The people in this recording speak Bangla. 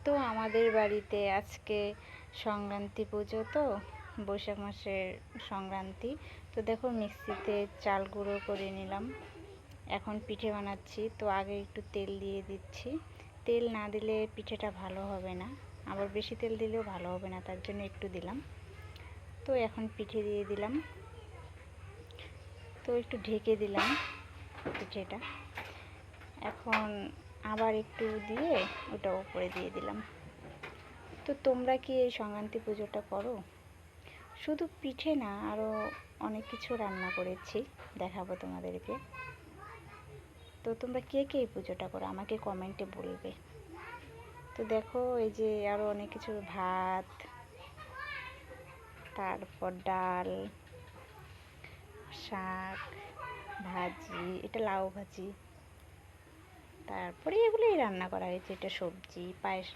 তো আমাদের বাড়িতে আজকে সংক্রান্তি পুজো, তো বৈশাখ মাসের সংক্রান্তি। তো দেখো মিক্সিতে চাল গুঁড়ো করে নিলাম, এখন পিঠে বানাচ্ছি। তো আগে একটু তেল দিয়ে দিচ্ছি, তেল না দিলে পিঠেটা ভালো হবে না, আবার বেশি তেল দিলেও ভালো হবে না, তার জন্য একটু দিলাম। তো এখন পিঠে দিয়ে দিলাম, তো একটু ঢেকে দিলাম পিঠেটা। এখন আবার একটু দিয়ে ওটা উপরে দিয়ে দিলাম। তো তোমরা কি এই সংক্রান্তি পুজোটা করো? শুধু পিঠে না, আরও অনেক কিছু রান্না করেছি, দেখাবো তোমাদেরকে। তো তোমরা কে কে এই পুজোটা করো আমাকে কমেন্টে বলবে। তো দেখো এই যে আরও অনেক কিছু, ভাত, তারপর ডাল, শাক ভাজি, এটা লাউ ভাজি, তারপরে এগুলোই রান্না করা হয়েছে। এটা সবজি, পায়েস